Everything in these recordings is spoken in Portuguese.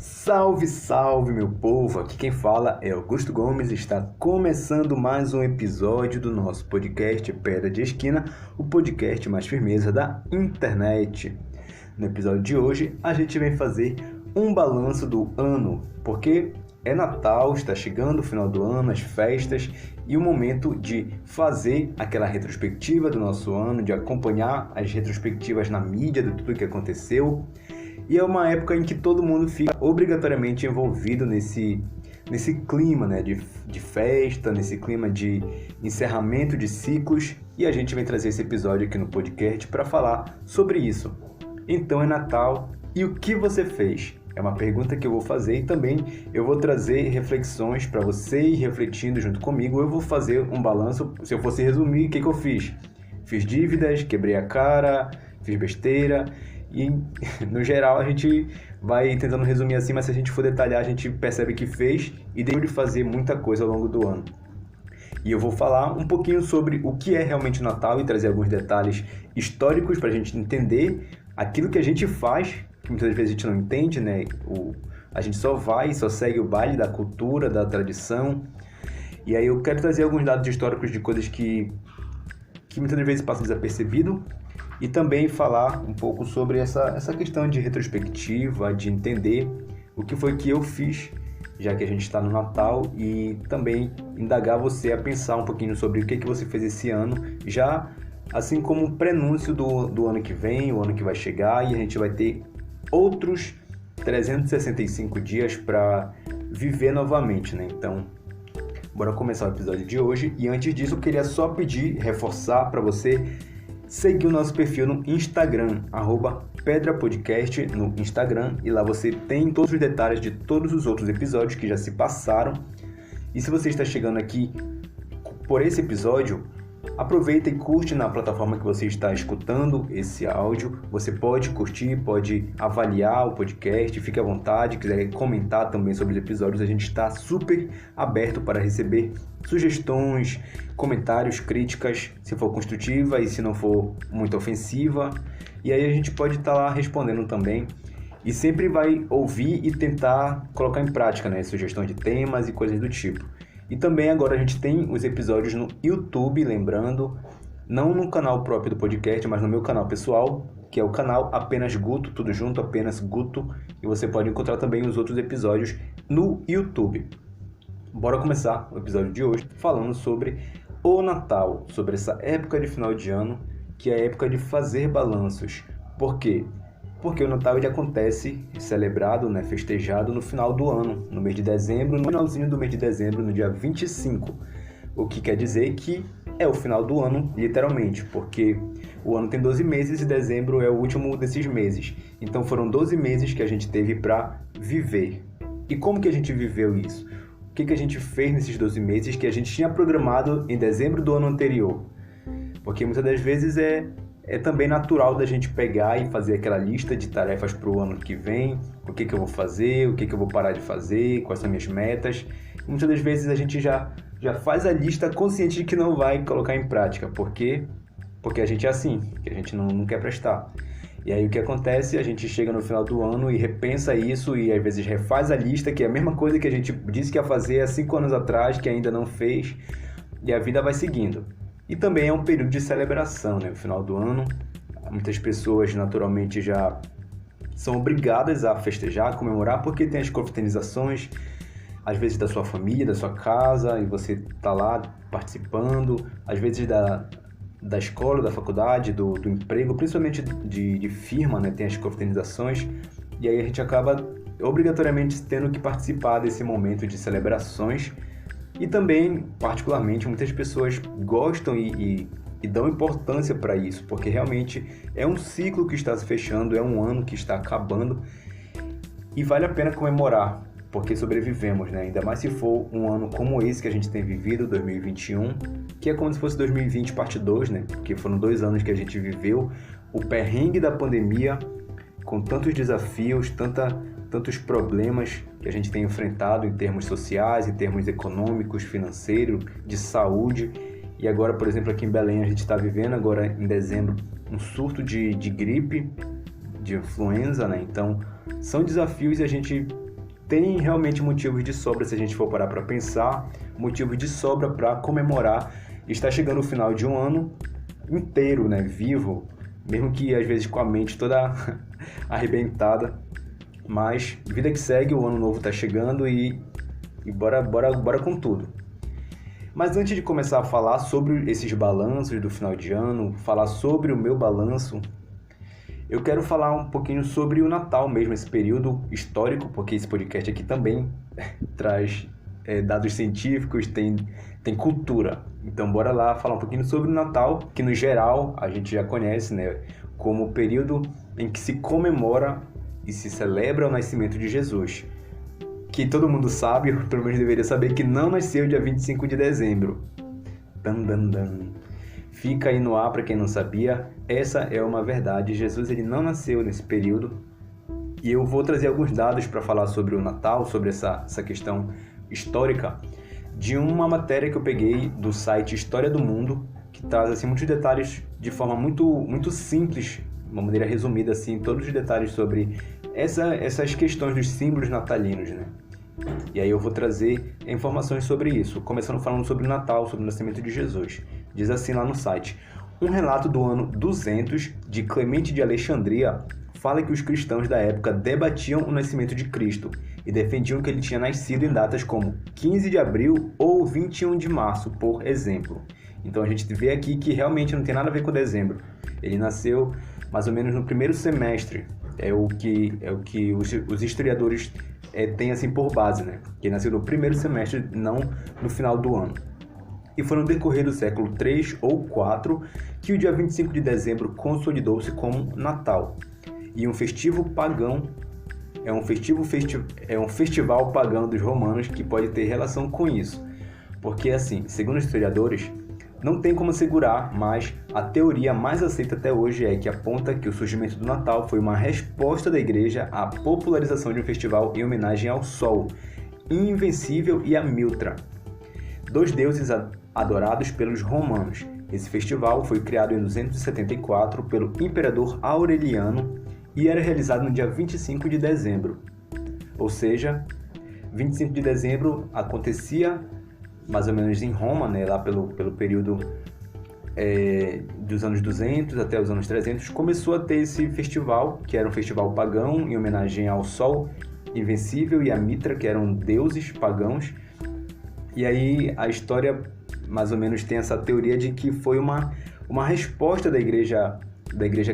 Salve, salve, meu povo! Aqui quem fala é Augusto Gomes e está começando mais um episódio do nosso podcast Pedra de Esquina, o podcast mais firmeza da internet. No episódio de hoje, a gente vem fazer um balanço do ano, porque é Natal, está chegando o final do ano, as festas e o momento de fazer aquela retrospectiva do nosso ano, de acompanhar as retrospectivas na mídia de tudo que aconteceu. E é uma época em que todo mundo fica obrigatoriamente envolvido nesse clima, né, de festa, nesse clima de encerramento de ciclos. E a gente vem trazer esse episódio aqui no podcast para falar sobre isso. Então é Natal e o que você fez? É uma pergunta que eu vou fazer e também eu vou trazer reflexões para você ir refletindo junto comigo. Eu vou fazer um balanço, se eu fosse resumir, o que eu fiz? Fiz dívidas, quebrei a cara, fiz besteira. E, no geral, a gente vai tentando resumir assim, mas se a gente for detalhar, a gente percebe que fez e deixou de fazer muita coisa ao longo do ano. E eu vou falar um pouquinho sobre o que é realmente o Natal e trazer alguns detalhes históricos para a gente entender aquilo que a gente faz, que muitas vezes a gente não entende, né? A gente só vai, só segue o baile da cultura, da tradição. E aí eu quero trazer alguns dados históricos de coisas que muitas vezes passam desapercebido. E também falar um pouco sobre essa questão de retrospectiva, de entender o que foi que eu fiz, já que a gente está no Natal, e também indagar você a pensar um pouquinho sobre o que você fez esse ano, já assim como um prenúncio do ano que vem, o ano que vai chegar, e a gente vai ter outros 365 dias para viver novamente, né? Então, bora começar o episódio de hoje. E antes disso, eu queria só reforçar para você seguir o nosso perfil no Instagram, @PedraPodcast no Instagram, e lá você tem todos os detalhes de todos os outros episódios que já se passaram. E se você está chegando aqui por esse episódio, aproveita e curte na plataforma que você está escutando esse áudio. Você pode curtir, pode avaliar o podcast, fique à vontade, quiser comentar também sobre os episódios, a gente está super aberto para receber sugestões, comentários, críticas, se for construtiva e se não for muito ofensiva. E aí a gente pode estar lá respondendo também. E sempre vai ouvir e tentar colocar em prática, né, sugestões de temas e coisas do tipo. E também agora a gente tem os episódios no YouTube, lembrando, não no canal próprio do podcast, mas no meu canal pessoal, que é o canal Apenas Guto, tudo junto, Apenas Guto, e você pode encontrar também os outros episódios no YouTube. Bora começar o episódio de hoje falando sobre o Natal, sobre essa época de final de ano, que é a época de fazer balanços. Por quê? Porque o Natal ele acontece celebrado, né, festejado no final do ano, no mês de dezembro, no finalzinho do mês de dezembro, no dia 25. O que quer dizer que é o final do ano, literalmente, porque o ano tem 12 meses e dezembro é o último desses meses. Então foram 12 meses que a gente teve para viver. E como que a gente viveu isso? O que a gente fez nesses 12 meses que a gente tinha programado em dezembro do ano anterior? Porque muitas das vezes é também natural da gente pegar e fazer aquela lista de tarefas para o ano que vem, o que eu vou fazer, o que eu vou parar de fazer, quais são minhas metas. E muitas das vezes a gente já faz a lista consciente de que não vai colocar em prática. Por quê? Porque a gente é assim, que a gente não quer prestar. E aí o que acontece? A gente chega no final do ano e repensa isso e às vezes refaz a lista, que é a mesma coisa que a gente disse que ia fazer há 5 anos atrás, que ainda não fez, e a vida vai seguindo. E também é um período de celebração, né? No final do ano, muitas pessoas naturalmente já são obrigadas a festejar, a comemorar, porque tem as confraternizações, às vezes da sua família, da sua casa, e você está lá participando, às vezes da escola, da faculdade, do emprego, principalmente de firma, né? Tem as confraternizações, e aí a gente acaba obrigatoriamente tendo que participar desse momento de celebrações. E também, particularmente, muitas pessoas gostam e dão importância para isso, porque realmente é um ciclo que está se fechando, é um ano que está acabando e vale a pena comemorar, porque sobrevivemos, né? Ainda mais se for um ano como esse que a gente tem vivido, 2021, que é como se fosse 2020 parte 2, né? Porque foram 2 anos que a gente viveu o perrengue da pandemia, com tantos desafios, tantos problemas que a gente tem enfrentado em termos sociais, em termos econômicos, financeiros, de saúde. E agora, por exemplo, aqui em Belém, a gente está vivendo agora em dezembro um surto de gripe, de influenza, né? Então, são desafios e a gente tem realmente motivos de sobra se a gente for parar para pensar, motivos de sobra para comemorar. Está chegando o final de um ano inteiro, né, vivo, mesmo que às vezes com a mente toda arrebentada, mas vida que segue, o ano novo está chegando e bora com tudo. Mas antes de começar a falar sobre esses balanços do final de ano, falar sobre o meu balanço, eu quero falar um pouquinho sobre o Natal mesmo, esse período histórico, porque esse podcast aqui também traz dados científicos, tem cultura. Então bora lá falar um pouquinho sobre o Natal, que no geral a gente já conhece, né, como o período em que se comemora e se celebra o nascimento de Jesus. Que todo mundo sabe, ou pelo menos deveria saber, que não nasceu dia 25 de dezembro. Fica aí no ar para quem não sabia, essa é uma verdade. Jesus ele não nasceu nesse período. E eu vou trazer alguns dados para falar sobre o Natal, sobre essa questão histórica, de uma matéria que eu peguei do site História do Mundo, que traz assim, muitos detalhes de forma muito simples, de uma maneira resumida, assim, todos os detalhes sobre essas questões dos símbolos natalinos, né? E aí eu vou trazer informações sobre isso, começando falando sobre o Natal, sobre o nascimento de Jesus. Diz assim lá no site: um relato do ano 200 de Clemente de Alexandria fala que os cristãos da época debatiam o nascimento de Cristo e defendiam que ele tinha nascido em datas como 15 de abril ou 21 de março, por exemplo. Então a gente vê aqui que realmente não tem nada a ver com dezembro. Ele nasceu mais ou menos no primeiro semestre, é o que os historiadores têm assim por base, né? Que ele nasceu no primeiro semestre, não no final do ano. E foi no decorrer do século 3 ou 4 que o dia 25 de dezembro consolidou-se como Natal. E um festivo pagão é um festival pagão dos romanos que pode ter relação com isso. Porque assim, segundo os historiadores, não tem como assegurar, mas a teoria mais aceita até hoje é que aponta que o surgimento do Natal foi uma resposta da Igreja à popularização de um festival em homenagem ao Sol, Invencível e a Mithra, dois deuses adorados pelos romanos. Esse festival foi criado em 274 pelo imperador Aureliano e era realizado no dia 25 de dezembro. Ou seja, 25 de dezembro acontecia mais ou menos em Roma, né, lá pelo período dos anos 200 até os anos 300, começou a ter esse festival, que era um festival pagão em homenagem ao Sol Invencível e a Mithra, que eram deuses pagãos. E aí a história mais ou menos tem essa teoria de que foi uma resposta da igreja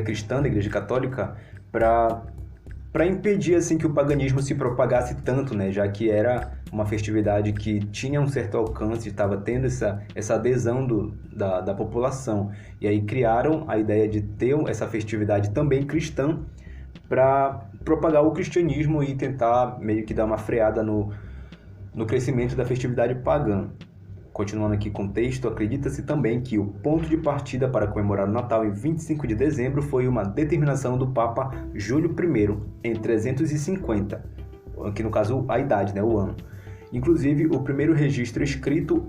cristã, da igreja católica, para impedir assim que o paganismo se propagasse tanto, né? Já que era uma festividade que tinha um certo alcance, estava tendo essa adesão da população. E aí criaram a ideia de ter essa festividade também cristã para propagar o cristianismo e tentar meio que dar uma freada no crescimento da festividade pagã. Continuando aqui com o texto, acredita-se também que o ponto de partida para comemorar o Natal em 25 de dezembro foi uma determinação do Papa Júlio I, em 350, que no caso a idade, né, o ano. Inclusive, o primeiro registro escrito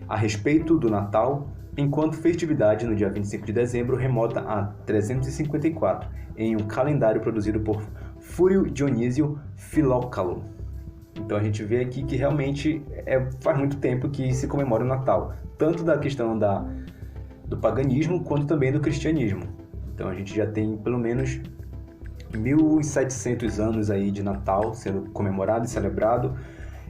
a respeito do Natal, enquanto festividade no dia 25 de dezembro remonta a 354, em um calendário produzido por Fúrio Dionísio Filócalo. Então a gente vê aqui que realmente faz muito tempo que se comemora o Natal, tanto da questão do paganismo quanto também do cristianismo. Então a gente já tem pelo menos 1.700 anos aí de Natal sendo comemorado e celebrado,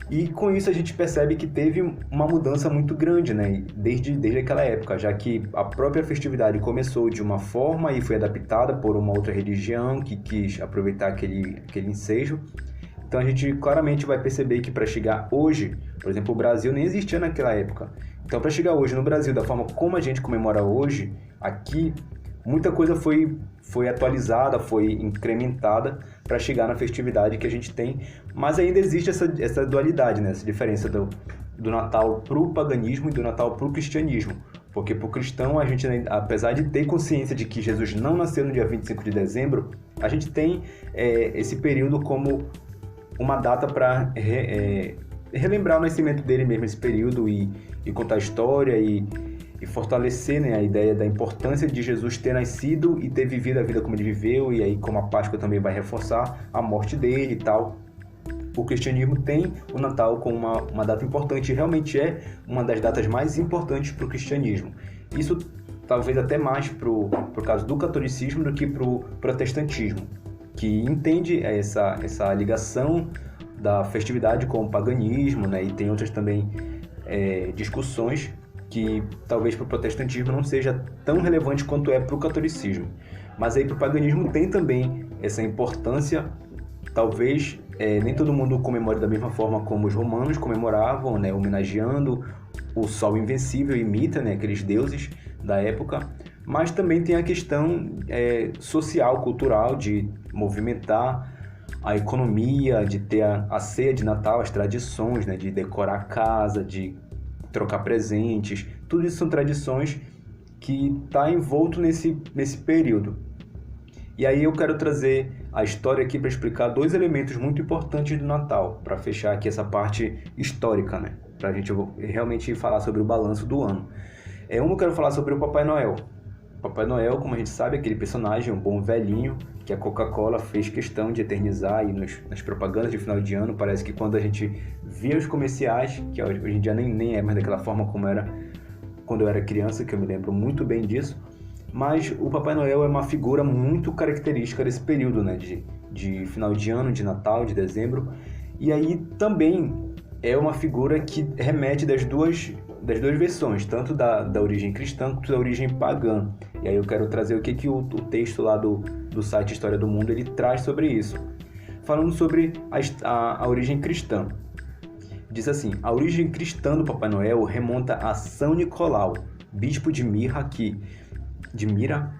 e com isso a gente percebe que teve uma mudança muito grande, né? Desde aquela época, já que a própria festividade começou de uma forma e foi adaptada por uma outra religião que quis aproveitar aquele ensejo. Então a gente claramente vai perceber que para chegar hoje, por exemplo, o Brasil nem existia naquela época. Então para chegar hoje no Brasil da forma como a gente comemora hoje, aqui, muita coisa foi atualizada, foi incrementada para chegar na festividade que a gente tem. Mas ainda existe essa dualidade, né? Essa diferença do Natal para o paganismo e do Natal para o cristianismo. Porque para o cristão, a gente, apesar de ter consciência de que Jesus não nasceu no dia 25 de dezembro, a gente tem esse período como uma data para relembrar o nascimento dele mesmo, esse período, e contar a história e fortalecer, né, a ideia da importância de Jesus ter nascido e ter vivido a vida como ele viveu, e aí como a Páscoa também vai reforçar a morte dele e tal. o cristianismo tem o Natal como uma data importante, e realmente é uma das datas mais importantes para o cristianismo. Isso talvez até mais pro caso do catolicismo do que pro protestantismo, que entende essa ligação da festividade com o paganismo, né? E tem outras também discussões que talvez para o protestantismo não seja tão relevante quanto é para o catolicismo. Mas aí para o paganismo tem também essa importância, talvez nem todo mundo comemore da mesma forma como os romanos comemoravam, né? Homenageando o sol invencível e Mitra, né? Aqueles deuses da época, mas também tem a questão social, cultural, de movimentar a economia, de ter a ceia de Natal, as tradições, né? De decorar a casa, de trocar presentes, tudo isso são tradições que está envolto nesse período. E aí eu quero trazer a história aqui para explicar dois elementos muito importantes do Natal, para fechar aqui essa parte histórica, né? Para a gente realmente falar sobre o balanço do ano. Eu quero falar sobre o Papai Noel. Papai Noel, como a gente sabe, é aquele personagem, um bom velhinho, que a Coca-Cola fez questão de eternizar aí nas propagandas de final de ano. Parece que quando a gente via os comerciais, que hoje em dia nem é mais daquela forma como era quando eu era criança, que eu me lembro muito bem disso, mas o Papai Noel é uma figura muito característica desse período, né, de final de ano, de Natal, de dezembro, e aí também é uma figura que remete das duas versões, tanto da origem cristã quanto da origem pagã. E aí eu quero trazer o que o texto lá do site História do Mundo ele traz sobre isso. Falando sobre a origem cristã. Diz assim: a origem cristã do Papai Noel remonta a São Nicolau, bispo de Mira,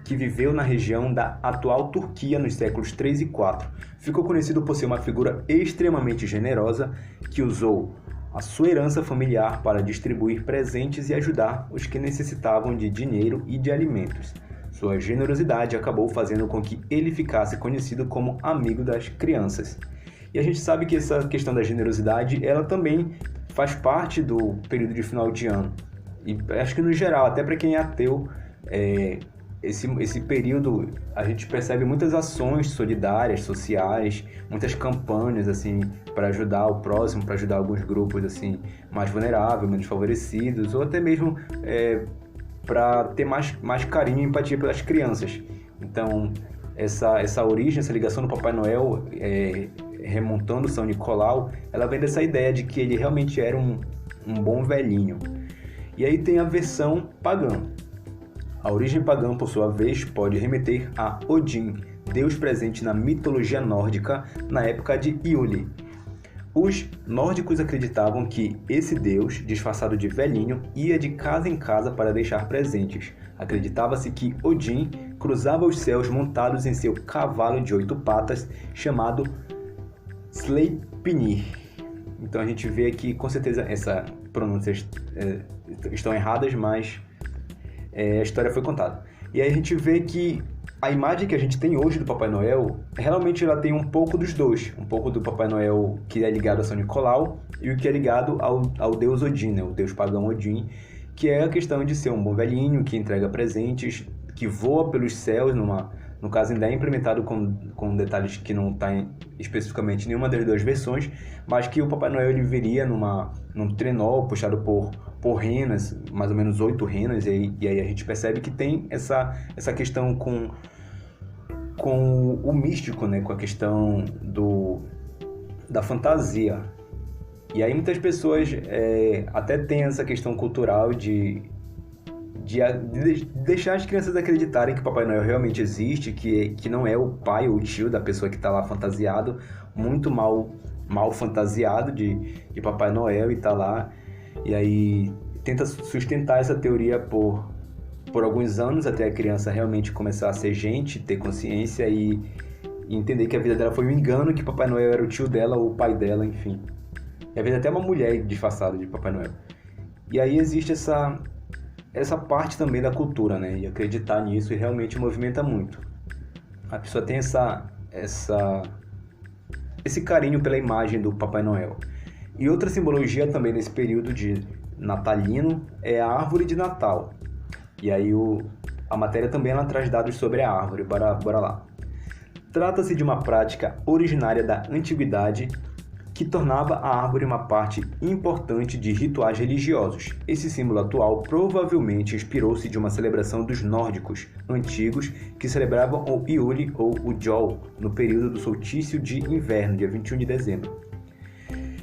que viveu na região da atual Turquia nos séculos 3 e 4. Ficou conhecido por ser uma figura extremamente generosa que usou a sua herança familiar para distribuir presentes e ajudar os que necessitavam de dinheiro e de alimentos. Sua generosidade acabou fazendo com que ele ficasse conhecido como amigo das crianças. E a gente sabe que essa questão da generosidade, ela também faz parte do período de final de ano. E acho que no geral, até para quem é ateu, esse período a gente percebe muitas ações solidárias, sociais, muitas campanhas assim para ajudar o próximo, para ajudar alguns grupos assim mais vulneráveis, menos favorecidos, ou até mesmo para ter mais carinho e empatia pelas crianças. Então essa origem, essa ligação do Papai Noel, remontando São Nicolau, ela vem dessa ideia de que ele realmente era um bom velhinho. E aí tem a versão pagã. A origem pagã, por sua vez, pode remeter a Odin, deus presente na mitologia nórdica na época de Yule. Os nórdicos acreditavam que esse deus, disfarçado de velhinho, ia de casa em casa para deixar presentes. Acreditava-se que Odin cruzava os céus montados em seu cavalo de 8 patas, chamado Sleipnir. Então a gente vê aqui, com certeza, essas pronúncias estão erradas, mas a história foi contada. E aí a gente vê que a imagem que a gente tem hoje do Papai Noel, realmente ela tem um pouco dos dois. Um pouco do Papai Noel que é ligado a São Nicolau e o que é ligado ao deus Odin, né? O deus pagão Odin, que é a questão de ser um bom velhinho, que entrega presentes, que voa pelos céus, no caso ainda é implementado com detalhes que não está especificamente em nenhuma das duas versões, mas que o Papai Noel ele viria num trenó puxado por renas, mais ou menos 8 renas, e aí a gente percebe que tem essa questão com o místico, né? Com a questão da fantasia. E aí muitas pessoas até têm essa questão cultural de deixar as crianças acreditarem que o Papai Noel realmente existe, que não é o pai ou o tio da pessoa que está lá fantasiado, muito mal fantasiado de Papai Noel e está lá. E aí tenta sustentar essa teoria por alguns anos, até a criança realmente começar a ser gente, ter consciência e entender que a vida dela foi um engano, que Papai Noel era o tio dela ou o pai dela, enfim. E às vezes até uma mulher disfarçada de Papai Noel. E aí existe essa parte também da cultura, né? E acreditar nisso e realmente movimenta muito. A pessoa tem esse carinho pela imagem do Papai Noel. E outra simbologia também nesse período de natalino é a árvore de Natal. E aí a matéria também ela traz dados sobre a árvore. Bora lá. Trata-se de uma prática originária da antiguidade que tornava a árvore uma parte importante de rituais religiosos. Esse símbolo atual provavelmente inspirou-se de uma celebração dos nórdicos antigos que celebravam o Yule ou o Jol no período do solstício de inverno, dia 21 de dezembro.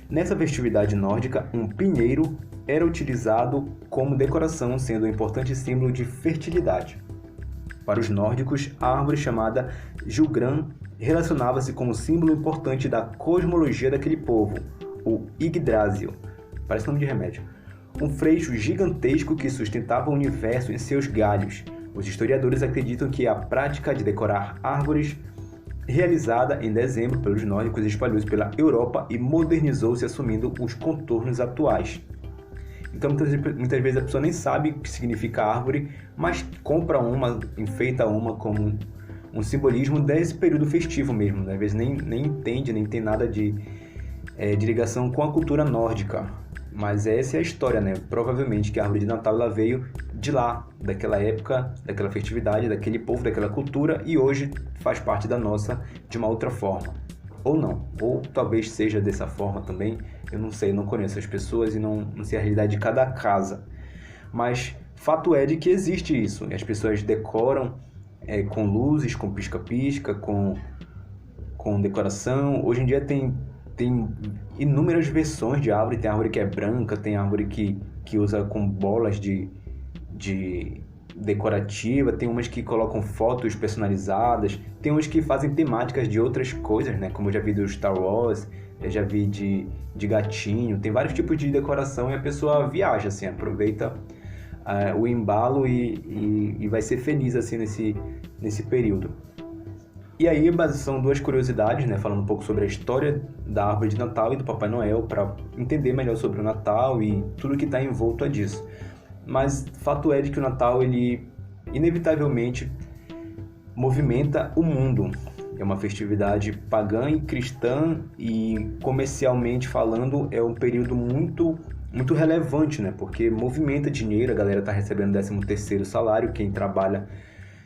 Nessa festividade nórdica, um pinheiro era utilizado como decoração, sendo um importante símbolo de fertilidade. Para os nórdicos, a árvore chamada Julgran relacionava-se com um símbolo importante da cosmologia daquele povo, o Yggdrasil, parece nome de remédio, um freixo gigantesco que sustentava o universo em seus galhos. Os historiadores acreditam que a prática de decorar árvores, realizada em dezembro pelos nórdicos, espalhou-se pela Europa e modernizou-se assumindo os contornos atuais. Então, muitas vezes a pessoa nem sabe o que significa árvore, mas compra uma, enfeita uma como um simbolismo desse período festivo mesmo, né? Às vezes nem entende, nem tem nada de ligação com a cultura nórdica. Mas essa é a história, né? Provavelmente que a árvore de Natal ela veio de lá, daquela época, daquela festividade, daquele povo, daquela cultura, e hoje faz parte da nossa de uma outra forma. Ou não, ou talvez seja dessa forma também, eu não sei, não conheço as pessoas e não sei a realidade de cada casa. Mas fato é de que existe isso, e as pessoas decoram com luzes, com pisca-pisca, com decoração. Hoje em dia tem inúmeras versões de árvore. Tem árvore que é branca, tem árvore que usa com bolas de decorativa, tem umas que colocam fotos personalizadas, tem umas que fazem temáticas de outras coisas, né? Como eu já vi do Star Wars, eu já vi de gatinho, tem vários tipos de decoração e a pessoa viaja, assim, aproveita o embalo e vai ser feliz assim nesse período. E aí são duas curiosidades, né, falando um pouco sobre a história da árvore de Natal e do Papai Noel, para entender melhor sobre o Natal e tudo que está envolto a disso. Mas fato é de que o Natal, ele inevitavelmente movimenta o mundo. É uma festividade pagã e cristã e, comercialmente falando, é um período muito relevante, né? Porque movimenta dinheiro, a galera está recebendo 13º salário, quem trabalha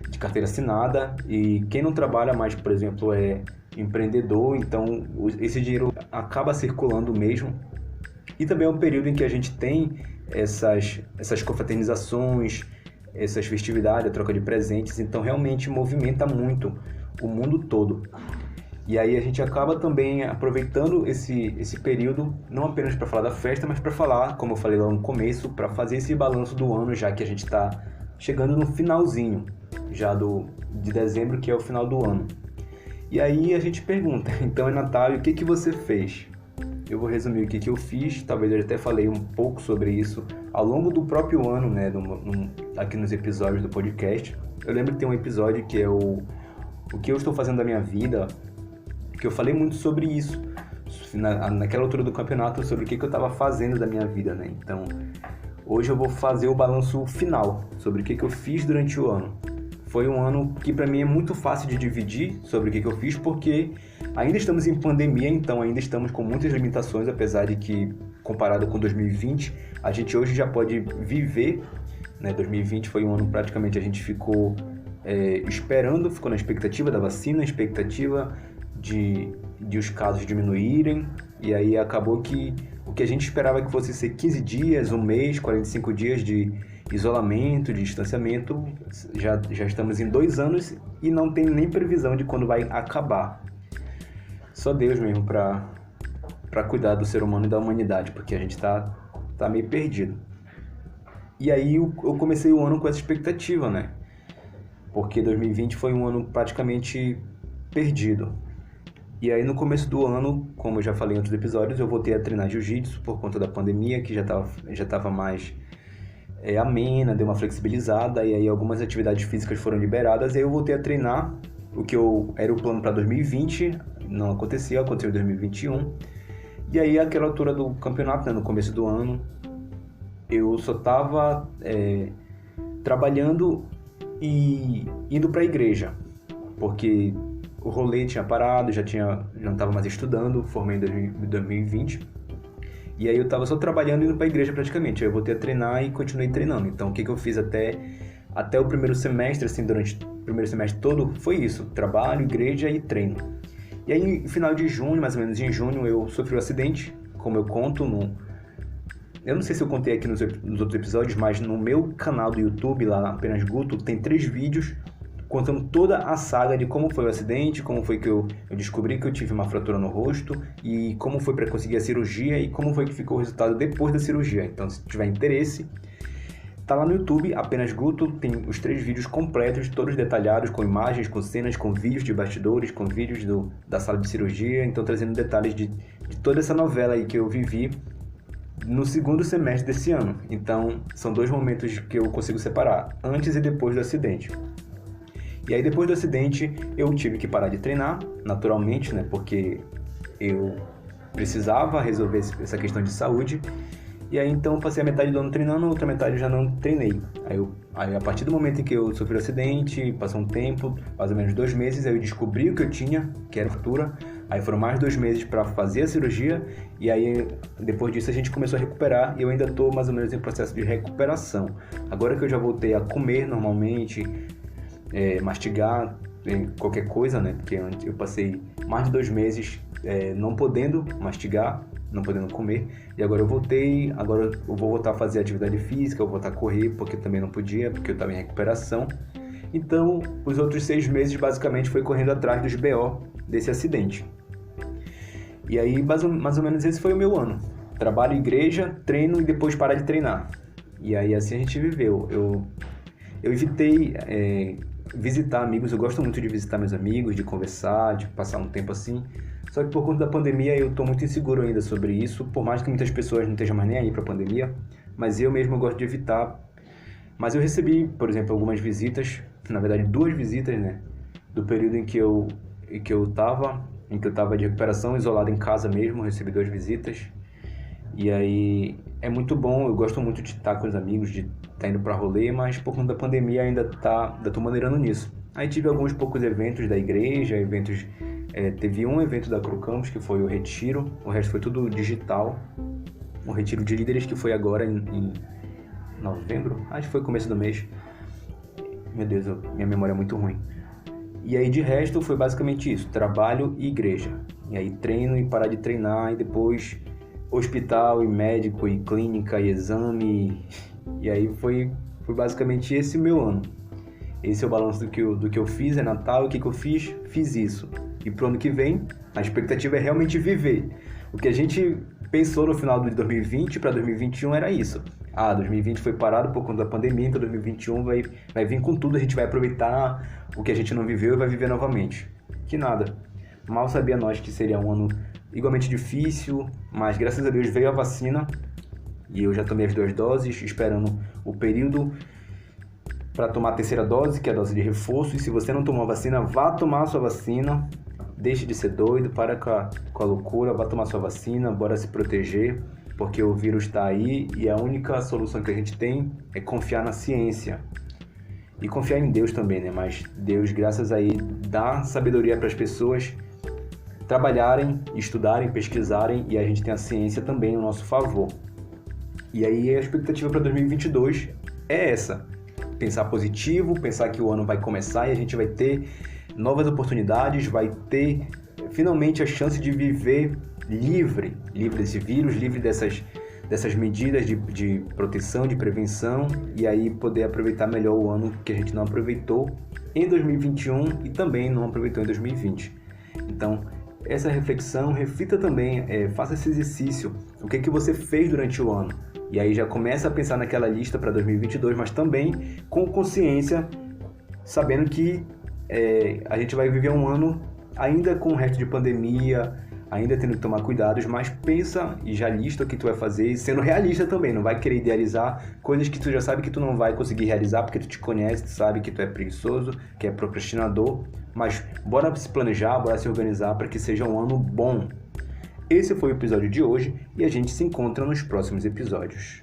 de carteira assinada, e quem não trabalha mais, por exemplo, é empreendedor, então esse dinheiro acaba circulando mesmo. E também é um período em que a gente tem essas confraternizações, essas festividades, a troca de presentes, então realmente movimenta muito o mundo todo. E aí a gente acaba também aproveitando esse período, não apenas para falar da festa, mas para falar, como eu falei lá no começo, para fazer esse balanço do ano, já que a gente está chegando no finalzinho já de dezembro, que é o final do ano. E aí a gente pergunta, então é Natal, e o que você fez? Eu vou resumir o que eu fiz, talvez eu até falei um pouco sobre isso ao longo do próprio ano, né, aqui nos episódios do podcast. Eu lembro que tem um episódio que é o que eu estou fazendo da minha vida, que eu falei muito sobre isso, naquela altura do campeonato, sobre o que eu estava fazendo da minha vida, né? Então, hoje eu vou fazer o balanço final, sobre o que eu fiz durante o ano. Foi um ano que para mim é muito fácil de dividir sobre o que eu fiz, porque ainda estamos em pandemia, então ainda estamos com muitas limitações, apesar de que, comparado com 2020, a gente hoje já pode viver, né? 2020 foi um ano praticamente a gente ficou esperando, ficou na expectativa da vacina, expectativa de os casos diminuírem, e aí acabou que o que a gente esperava que fosse ser 15 dias, um mês, 45 dias de isolamento, de distanciamento, já estamos em 2 anos e não tem nem previsão de quando vai acabar. Só Deus mesmo para cuidar do ser humano e da humanidade, porque a gente tá meio perdido. E aí eu comecei o ano com essa expectativa, né? Porque 2020 foi um ano praticamente perdido. E aí no começo do ano, como eu já falei em outros episódios, eu voltei a treinar jiu-jitsu por conta da pandemia, que já tava mais amena, deu uma flexibilizada, e aí algumas atividades físicas foram liberadas, e aí eu voltei a treinar, o que era o plano para 2020, não aconteceu em 2021, e aí aquela altura do campeonato, né, no começo do ano, eu só estava trabalhando e indo para a igreja, porque o rolê tinha parado, não estava mais estudando, formei em 2020, e aí eu estava só trabalhando e indo para a igreja praticamente. Aí eu voltei a treinar e continuei treinando. Então o que eu fiz até o primeiro semestre, assim, durante o primeiro semestre todo, foi isso: trabalho, igreja e treino. E aí, no final de junho, mais ou menos em junho, eu sofri um acidente, como eu conto Eu não sei se eu contei aqui nos outros episódios, mas no meu canal do YouTube, lá Apenas Guto, tem 3 vídeos contando toda a saga de como foi o acidente, como foi que eu descobri que eu tive uma fratura no rosto e como foi para conseguir a cirurgia e como foi que ficou o resultado depois da cirurgia. Então, se tiver interesse, tá lá no YouTube, Apenas Guto, tem os 3 vídeos completos, todos detalhados, com imagens, com cenas, com vídeos de bastidores, com vídeos da sala de cirurgia, então trazendo detalhes de toda essa novela aí que eu vivi no segundo semestre desse ano. Então, são 2 momentos que eu consigo separar, antes e depois do acidente. E aí, depois do acidente, eu tive que parar de treinar, naturalmente, né? Porque eu precisava resolver essa questão de saúde. E aí, então, passei a metade do ano treinando, a outra metade eu já não treinei. Aí, a partir do momento em que eu sofri o acidente, passou um tempo, mais ou menos 2 meses, aí eu descobri o que eu tinha, que era fratura. Aí foram mais 2 meses para fazer a cirurgia. E aí, depois disso, a gente começou a recuperar. E eu ainda estou mais ou menos em processo de recuperação. Agora que eu já voltei a comer normalmente, mastigar qualquer coisa, né? Porque antes eu passei mais de 2 meses não podendo mastigar, não podendo comer, e agora eu voltei, agora eu vou voltar a fazer atividade física, eu vou voltar a correr, porque também não podia, porque eu estava em recuperação. Então, os outros 6 meses basicamente foi correndo atrás dos BO desse acidente. E aí, mais ou menos esse foi o meu ano. Trabalho, igreja, treino e depois parar de treinar. E aí assim a gente viveu. Eu evitei visitar amigos, eu gosto muito de visitar meus amigos, de conversar, de passar um tempo assim. Só que por conta da pandemia eu estou muito inseguro ainda sobre isso, por mais que muitas pessoas não estejam mais nem aí para a pandemia, mas eu mesmo gosto de evitar. Mas eu recebi, por exemplo, algumas visitas, na verdade 2 visitas, né, do período em que eu estava de recuperação, isolado em casa mesmo, eu recebi 2 visitas. E aí é muito bom, eu gosto muito de estar com os amigos, de estar indo para rolê, mas por conta da pandemia ainda estou maneirando nisso. Aí tive alguns poucos eventos da igreja, teve um evento da Cru Campus, que foi o retiro, o resto foi tudo digital. O retiro de líderes que foi agora em novembro, acho que foi começo do mês. Meu Deus, minha memória é muito ruim. E aí de resto foi basicamente isso, trabalho e igreja. E aí treino e parar de treinar e depois hospital e médico e clínica e exame. E aí foi basicamente esse meu ano. Esse é o balanço do que eu fiz, é Natal, o que eu fiz? Fiz isso. E pro ano que vem, a expectativa é realmente viver. O que a gente pensou no final de 2020 para 2021 era isso. 2020 foi parado por conta da pandemia, então 2021 vai vir com tudo, a gente vai aproveitar o que a gente não viveu e vai viver novamente. Que nada. Mal sabia nós que seria um ano igualmente difícil, mas graças a Deus veio a vacina e eu já tomei as 2 doses, esperando o período para tomar a 3ª dose, que é a dose de reforço. E se você não tomou a vacina, vá tomar a sua vacina. Deixe de ser doido, para com a loucura, vá tomar a sua vacina, bora se proteger, porque o vírus está aí e a única solução que a gente tem é confiar na ciência. E confiar em Deus também, né? Mas Deus, graças a Ele, dá sabedoria para as pessoas trabalharem, estudarem, pesquisarem, e a gente tem a ciência também ao nosso favor. E aí a expectativa para 2022 é essa. Pensar positivo, pensar que o ano vai começar e a gente vai ter novas oportunidades, vai ter finalmente a chance de viver livre desse vírus, livre dessas medidas de proteção, de prevenção, e aí poder aproveitar melhor o ano que a gente não aproveitou em 2021 e também não aproveitou em 2020. Então, essa reflexão, reflita também, faça esse exercício, o que você fez durante o ano, e aí já começa a pensar naquela lista para 2022, mas também com consciência, sabendo que a gente vai viver um ano ainda com o resto de pandemia, ainda tendo que tomar cuidados, mas pensa e já lista o que tu vai fazer, e sendo realista também, não vai querer idealizar coisas que tu já sabe que tu não vai conseguir realizar, porque tu te conhece, tu sabe que tu é preguiçoso, que é procrastinador, mas bora se planejar, bora se organizar para que seja um ano bom. Esse foi o episódio de hoje e a gente se encontra nos próximos episódios.